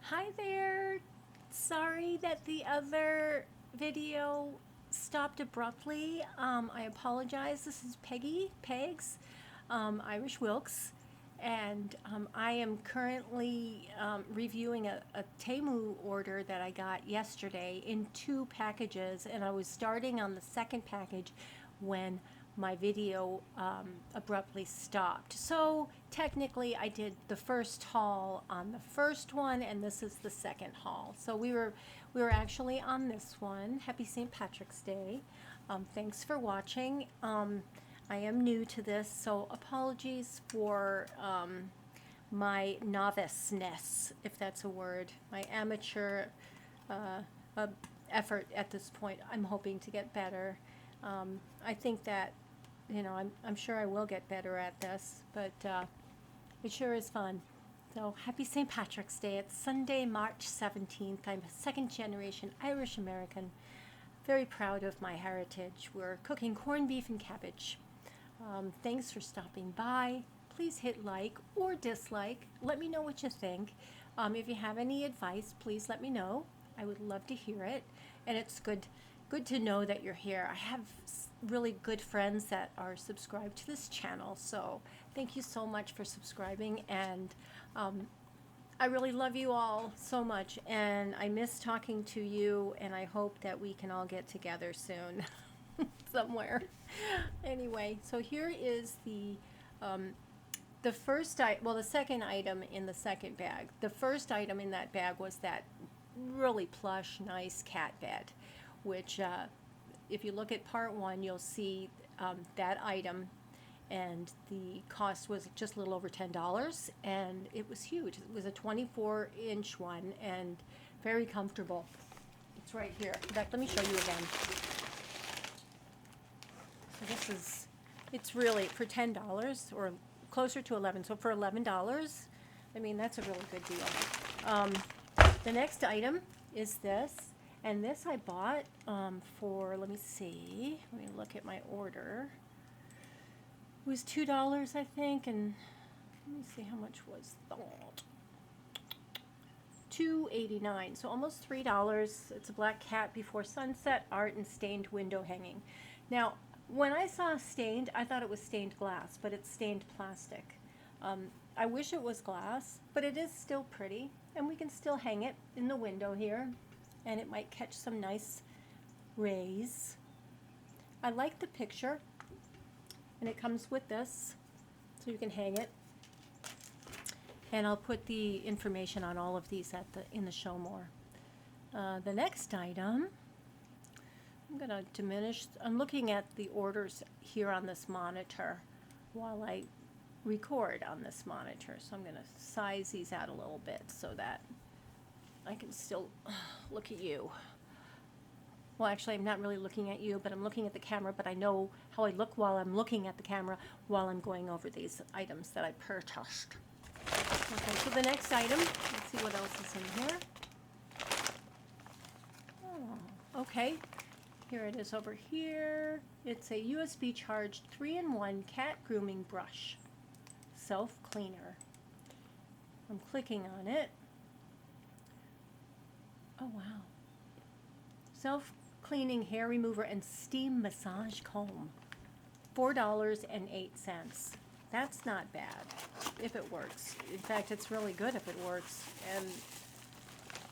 Hi there. Sorry that the other video stopped abruptly. I apologize. This is Pegs, Irish Wilkes, and I am currently reviewing a Temu order that I got yesterday in 2 packages, and I was starting on the second package when my video abruptly stopped. So technically I did the first haul on the first one, and this is the second haul. So we were actually on this one. Happy St. Patrick's Day. Thanks for watching. I am new to this, so apologies for my noviceness, if that's a word, my amateur effort at this point. I'm hoping to get better. I think that, I'm sure I will get better at this, but it sure is fun. So happy St. Patrick's Day. It's Sunday, March 17th. I'm a second generation Irish American. Very proud of my heritage. We're cooking corned beef and cabbage. Thanks for stopping by. Please hit like or dislike. Let me know what you think. If you have any advice, please let me know. I would love to hear it. And it's good to know that you're here. I have really good friends that are subscribed to this channel, so thank you so much for subscribing, and I really love you all so much, and I miss talking to you, and I hope that we can all get together soon somewhere. Anyway, so here is the second item in the second bag. The first item in that bag was that really plush, nice cat bed, which if you look at part one, you'll see that item, and the cost was just a little over $10, and it was huge. It was a 24-inch one and very comfortable. It's right here. In fact, let me show you again. So it's really for $10 or closer to 11. So for $11, I mean, that's a really good deal. The next item is this. And this I bought for, let me look at my order. It was $2, I think, and let me see how much was that. $2.89, so almost $3. It's a black cat before sunset, art and stained window hanging. Now, when I saw stained, I thought it was stained glass, but it's stained plastic. I wish it was glass, but it is still pretty, and we can still hang it in the window here, and it might catch some nice rays. I like the picture, and it comes with this, so you can hang it. And I'll put the information on all of these in the show more. The next item, I'm going to diminish. I'm looking at the orders here on this monitor while I record on this monitor, so I'm going to size these out a little bit so that I can still look at you. Well, actually, I'm not really looking at you, but I'm looking at the camera, but I know how I look while I'm looking at the camera while I'm going over these items that I purchased. Okay, so the next item, let's see what else is in here. Oh, okay, here it is over here. It's a USB charged 3-in-1 cat grooming brush, self-cleaner. I'm clicking on it. Oh, wow. Self-cleaning hair remover and steam massage comb. $4.08. That's not bad if it works. In fact, it's really good if it works, and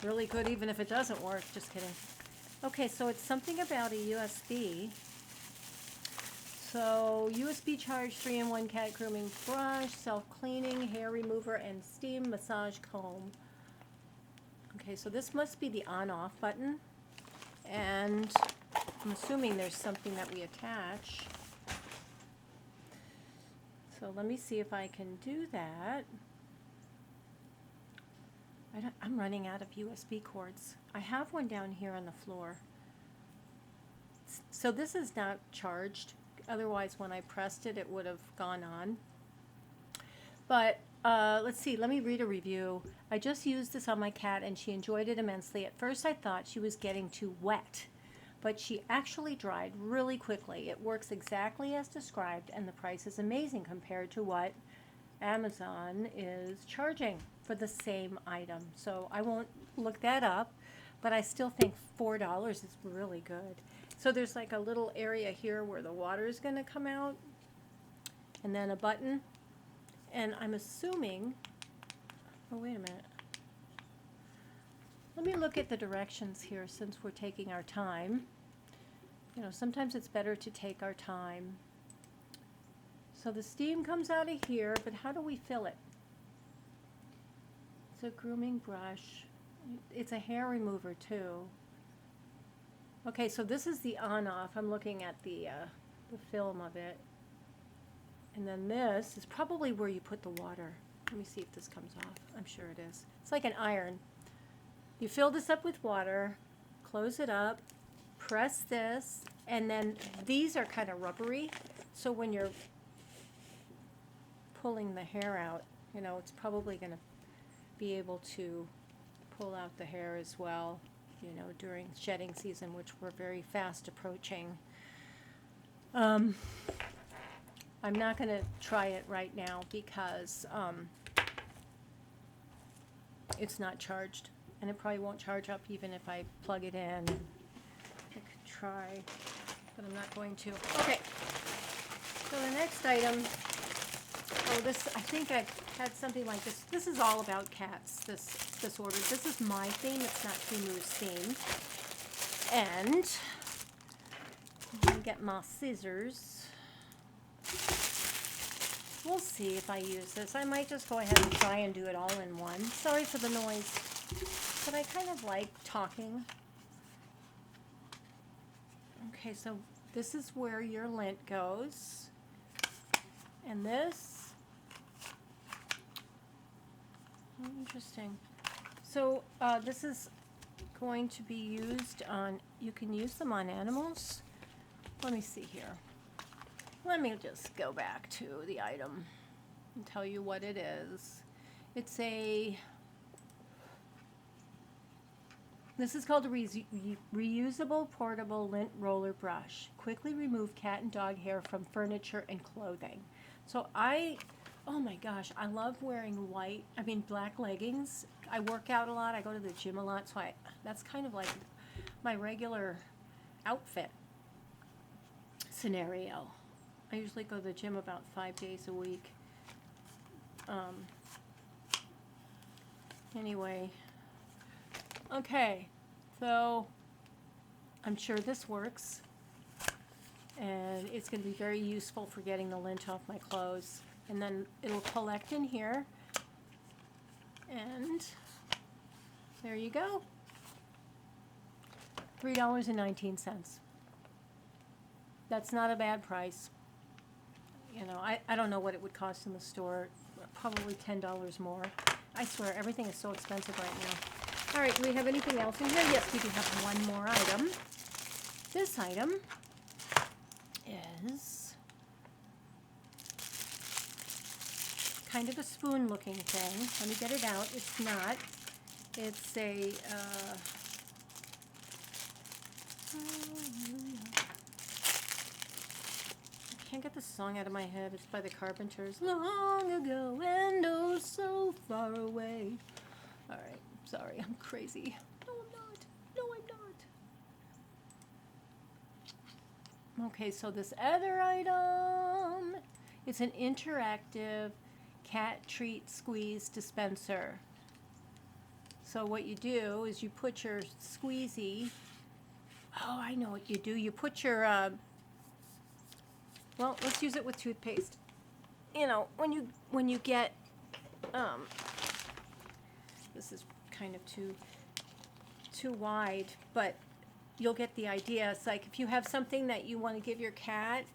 really good even if it doesn't work. Just kidding. Okay, so it's something about a USB. So USB charged 3-in-1 cat grooming brush, self-cleaning hair remover, and steam massage comb. Okay, so this must be the on-off button, and I'm assuming there's something that we attach. So let me see if I can do that. I'm running out of USB cords. I have one down here on the floor. So this is not charged. Otherwise, when I pressed it, it would have gone on. But let's see, let me read a review. I just used this on my cat and she enjoyed it immensely. At first I thought she was getting too wet, but she actually dried really quickly. It works exactly as described, and the price is amazing compared to what Amazon is charging for the same item. So I won't look that up, but I still think $4 is really good. So there's like a little area here where the water is going to come out, and then a button. And I'm assuming, oh, wait a minute. Let me look at the directions here since we're taking our time. You know, sometimes it's better to take our time. So the steam comes out of here, but how do we fill it? It's a grooming brush. It's a hair remover too. Okay, so this is the on-off. I'm looking at the film of it. And then this is probably where you put the water. Let me see if this comes off. I'm sure it is. It's like an iron. You fill this up with water, close it up, press this, and then these are kind of rubbery. So when you're pulling the hair out, you know, it's probably going to be able to pull out the hair as well, you know, during shedding season, which we're very fast approaching. I'm not going to try it right now because it's not charged, and it probably won't charge up even if I plug it in. I could try, but I'm not going to. Okay, so the next item, oh, this, I think I've had something like this. This is all about cats, this order. This is my theme, it's not Temu's theme. And I'm going to get my scissors. We'll see if I use this. I might just go ahead and try and do it all in one. Sorry for the noise, but I kind of like talking. Okay, so this is where your lint goes. And this, oh, interesting. So this is going to be used on, you can use them on animals. Let me see here. Let me just go back to the item and tell you what it is. It's a, this is called a reusable portable lint roller brush. Quickly remove cat and dog hair from furniture and clothing. So oh my gosh, I love wearing black leggings. I work out a lot, I go to the gym a lot, so that's kind of like my regular outfit scenario. I usually go to the gym about 5 days a week. Anyway, okay, so I'm sure this works, and it's going to be very useful for getting the lint off my clothes. And then it'll collect in here, and there you go. $3.19. That's not a bad price. You know, I don't know what it would cost in the store. Probably $10 more. I swear, everything is so expensive right now. All right, do we have anything else in here? Yes, we do have one more item. This item is kind of a spoon-looking thing. Let me get it out. It's not. It's a, I can't get the song out of my head. It's by the Carpenters. Long ago and oh so far away. All right, sorry, I'm crazy. No, I'm not. No, I'm not. Okay, so this other item, it's an interactive cat treat squeeze dispenser. So what you do is you put your squeezy, oh, I know what you do. You put your, well, let's use it with toothpaste. You know, when you get, this is kind of too wide, but you'll get the idea. It's like if you have something that you want to give your cat,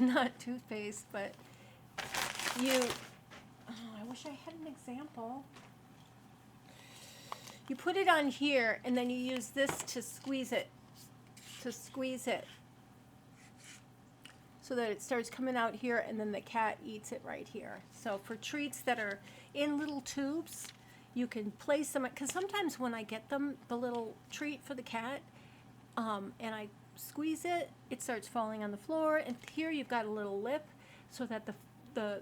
not toothpaste, but you, oh, I wish I had an example. You put it on here, and then you use this to squeeze it, so that it starts coming out here, and then the cat eats it right here. So for treats that are in little tubes, you can place them, because sometimes when I get them, the little treat for the cat, and I squeeze it, it starts falling on the floor, and here you've got a little lip so that the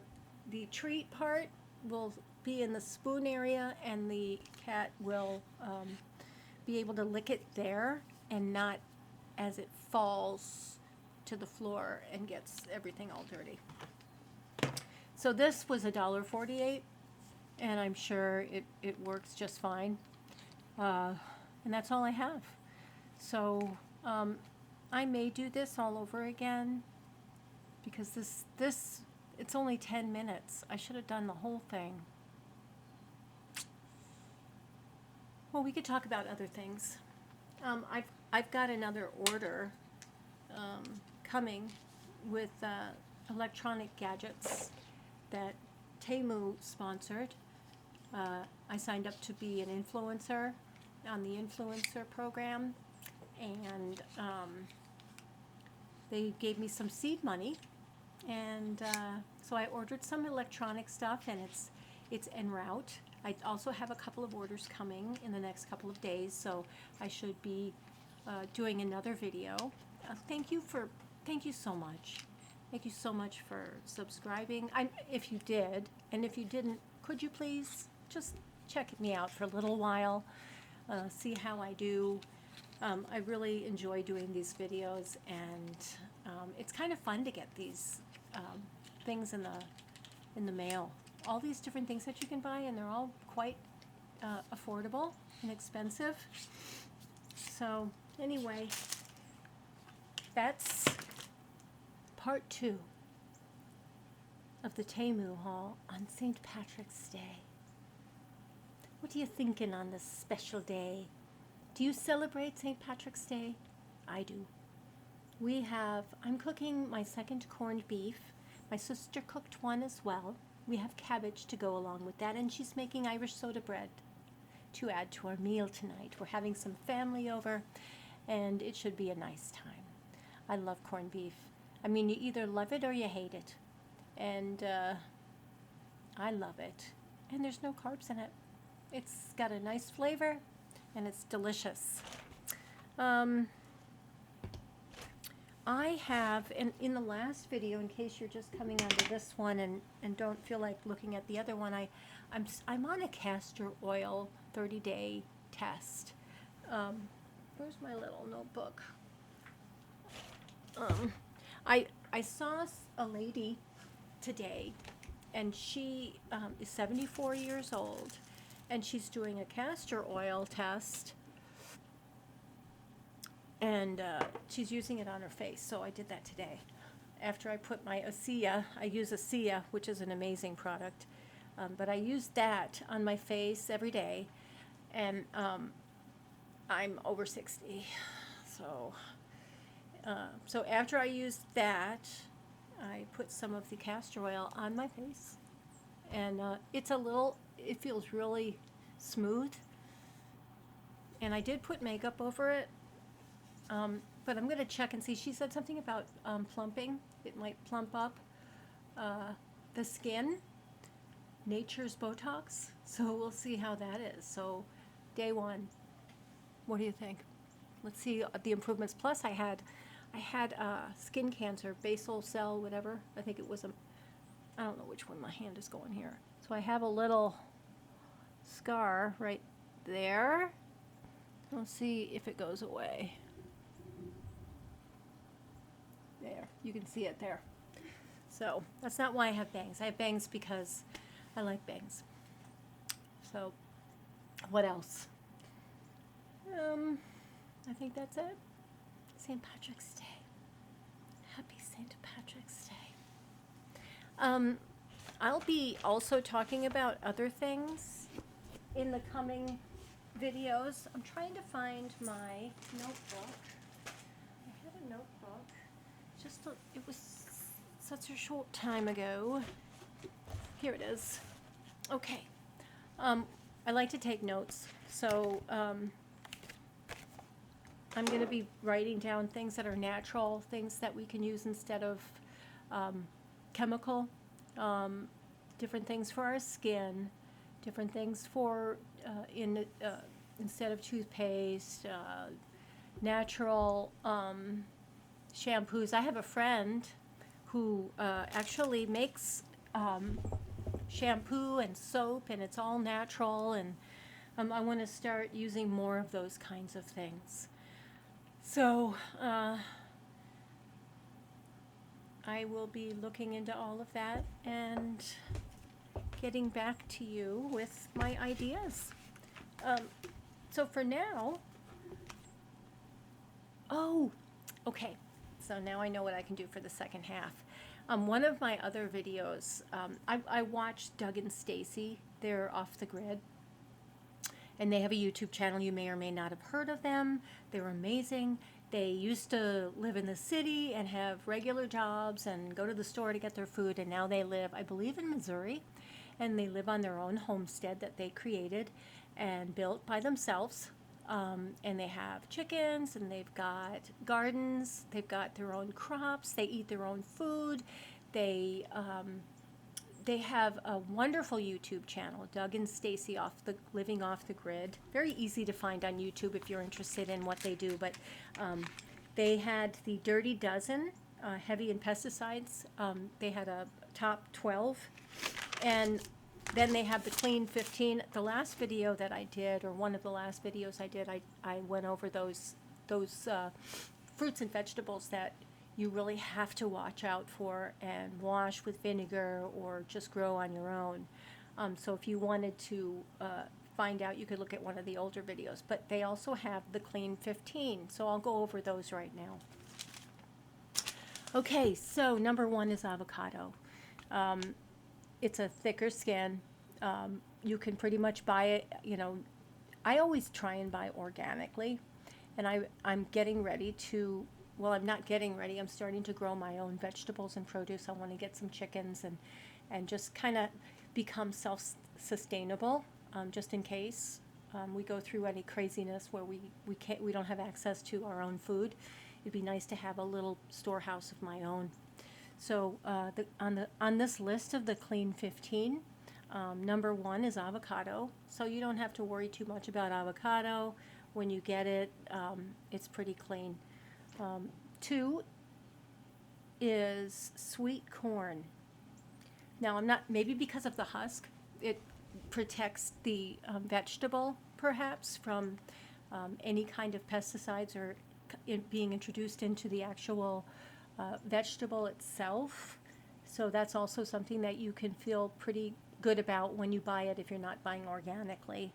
the treat part will be in the spoon area, and the cat will be able to lick it there and not as it falls to the floor and gets everything all dirty. So this was $1.48, and I'm sure it works just fine. And that's all I have. So I may do this all over again, because this it's only 10 minutes. I should have done the whole thing. Well, we could talk about other things. I've got another order coming with electronic gadgets that Temu sponsored. I signed up to be an influencer on the influencer program, and they gave me some seed money, and so I ordered some electronic stuff, and it's en route. I also have a couple of orders coming in the next couple of days, so I should be doing another video. Thank you so much. Thank you so much for subscribing. If you did, and if you didn't, could you please just check me out for a little while, see how I do. I really enjoy doing these videos, and it's kind of fun to get these things in the mail. All these different things that you can buy, and they're all quite affordable and expensive. So anyway, that's part 2 of the Temu Haul on St. Patrick's Day. What are you thinking on this special day? Do you celebrate St. Patrick's Day? I do. I'm cooking my second corned beef. My sister cooked one as well. We have cabbage to go along with that, and she's making Irish soda bread to add to our meal tonight. We're having some family over, and it should be a nice time. I love corned beef. I mean, you either love it or you hate it, and I love it. And there's no carbs in it. It's got a nice flavor, and it's delicious. I have, in the last video, in case you're just coming onto this one and don't feel like looking at the other one, I'm on a castor oil 30-day test. Where's my little notebook? I saw a lady today, and she is 74 years old, and she's doing a castor oil test, and she's using it on her face. So I did that today. After I put my Hiya, I use Hiya, which is an amazing product, but I use that on my face every day, and I'm over 60, so after I used that, I put some of the castor oil on my face, and it feels really smooth, and I did put makeup over it, but I'm going to check and see. She said something about plumping. It might plump up the skin, nature's Botox, so we'll see how that is. So day 1, what do you think? Let's see the improvements. Plus I had skin cancer, basal cell, whatever. I think it was I don't know which one my hand is going here. So I have a little scar right there. Let's see if it goes away. There, you can see it there. So that's not why I have bangs. I have bangs because I like bangs. So what else? I think that's it. St. Patrick's Day. Happy St. Patrick's Day. I'll be also talking about other things in the coming videos. I'm trying to find my notebook. I had a notebook. It was such a short time ago. Here it is. Okay. I like to take notes, so I'm going to be writing down things that are natural, things that we can use instead of chemical, different things for our skin, different things for instead of toothpaste, natural shampoos. I have a friend who actually makes shampoo and soap, and it's all natural, and I want to start using more of those kinds of things. So I will be looking into all of that and getting back to you with my ideas. So for now, oh, okay. So now I know what I can do for the second half. One of my other videos, I watched Doug and Stacy. They're Off the Grid. And they have a YouTube channel. You may or may not have heard of them. They're amazing. They used to live in the city and have regular jobs and go to the store to get their food. And now they live, I believe, in Missouri. And they live on their own homestead that they created and built by themselves. And they have chickens, and they've got gardens. They've got their own crops. They eat their own food. They have a wonderful YouTube channel, Doug and Stacy Living Off the Grid. Very easy to find on YouTube if you're interested in what they do. But they had the Dirty Dozen, heavy in pesticides. They had a top 12. And then they have the Clean 15. The last video that I did, or one of the last videos I did, I went over those fruits and vegetables that you really have to watch out for and wash with vinegar or just grow on your own. So if you wanted to find out, you could look at one of the older videos. But they also have the Clean 15, so I'll go over those right now. Okay, so number one is avocado. It's a thicker skin. You can pretty much buy it, I always try and buy organically. And I'm getting ready to, well, I'm not getting ready. I'm starting to grow my own vegetables and produce. I want to get some chickens and just kind of become self-sustainable, just in case we go through any craziness where we don't have access to our own food. It'd be nice to have a little storehouse of my own. So on this list of the Clean 15, number one is avocado. So you don't have to worry too much about avocado. When you get it, it's pretty clean. Two is sweet corn. Now maybe because of the husk, it protects the vegetable perhaps from any kind of pesticides or being introduced into the actual vegetable itself. So that's also something that you can feel pretty good about when you buy it if you're not buying organically.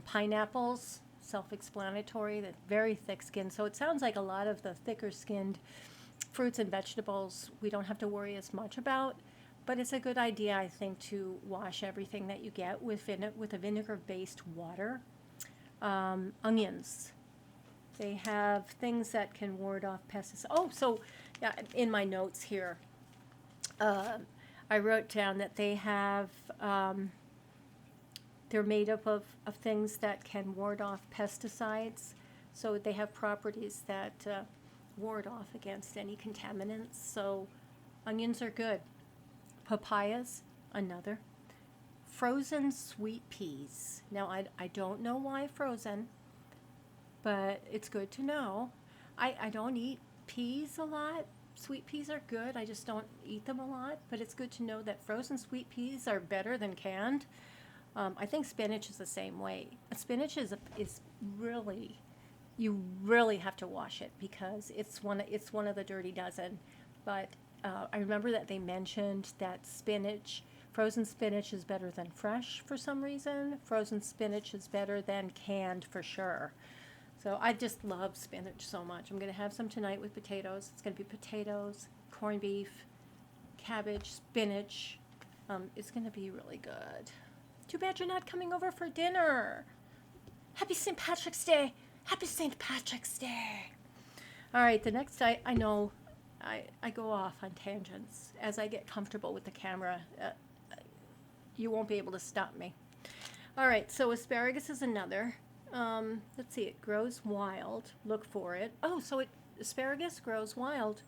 Pineapples, self-explanatory, that very thick skin. So it sounds like a lot of the thicker skinned fruits and vegetables we don't have to worry as much about, but it's a good idea, I think, to wash everything that you get with a vinegar-based water. Onions. They have things that can ward off pesticides. Oh, so yeah, in my notes here, I wrote down that they have, they're made up of things that can ward off pesticides. So they have properties that ward off against any contaminants. So onions are good. Papayas, another. Frozen sweet peas. Now, I don't know why frozen, but it's good to know. I don't eat peas a lot. Sweet peas are good. I just don't eat them a lot, but it's good to know that frozen sweet peas are better than canned. I think spinach is the same way. Spinach is really, you really have to wash it because it's one of the Dirty Dozen. But I remember that they mentioned that frozen spinach is better than fresh for some reason. Frozen spinach is better than canned for sure. So I just love spinach so much. I'm going to have some tonight with potatoes. It's going to be potatoes, corned beef, cabbage, spinach. It's going to be really good. Too bad you're not coming over for dinner. Happy St. Patrick's Day. Happy St. Patrick's Day. All right, the next, I know I go off on tangents. As I get comfortable with the camera, you won't be able to stop me. All right, so asparagus is another. Let's see, it grows wild. Look for it. Oh, so asparagus grows wild.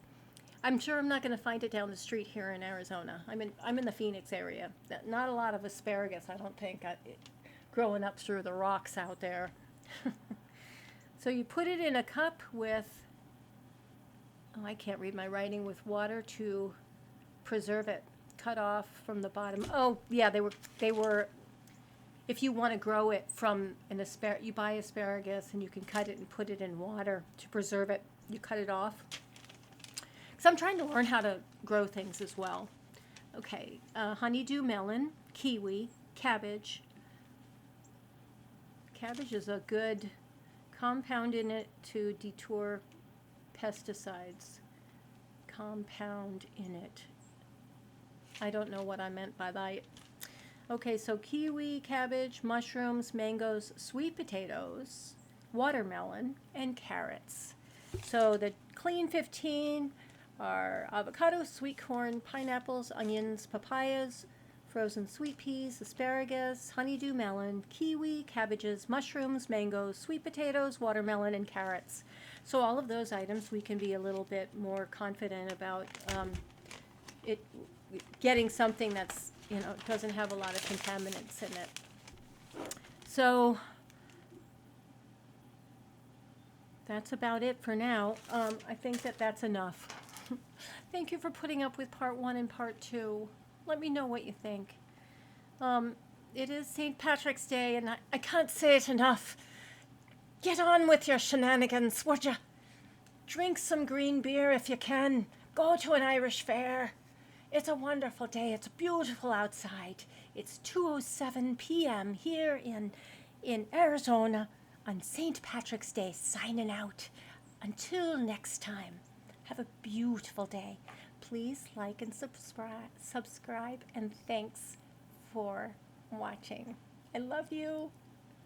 I'm sure I'm not going to find it down the street here in Arizona. I'm in the Phoenix area. Not a lot of asparagus, I don't think, growing up through the rocks out there. So you put it in a cup with, I can't read my writing, with water to preserve it. cut off from the bottom. Oh, yeah, they were, if you want to grow it from an you buy asparagus and you can cut it and put it in water to preserve it. You cut it off. Because I'm trying to learn how to grow things as well. Okay, honeydew melon, kiwi, cabbage. Cabbage is a good compound in it to deter pesticides. Compound in it. I don't know what I meant by that. Okay, so kiwi, cabbage, mushrooms, mangoes, sweet potatoes, watermelon, and carrots. So the clean 15 are avocado, sweet corn, pineapples, onions, papayas, frozen sweet peas, asparagus, honeydew melon, kiwi, cabbages, mushrooms, mangoes, sweet potatoes, watermelon, and carrots. So all of those items we can be a little bit more confident about it getting something that's, doesn't have a lot of contaminants in it. So that's about it for now. I think that's enough. Thank you for putting up with part 1 and part 2. Let me know what you think. It is St. Patrick's Day, and I can't say it enough. Get on with your shenanigans, would ya? Drink some green beer if you can. Go to an Irish fair. It's a wonderful day. It's beautiful outside. It's 2:07 p.m. here in Arizona on St. Patrick's Day, signing out. Until next time, have a beautiful day. Please like and subscribe, and thanks for watching. I love you.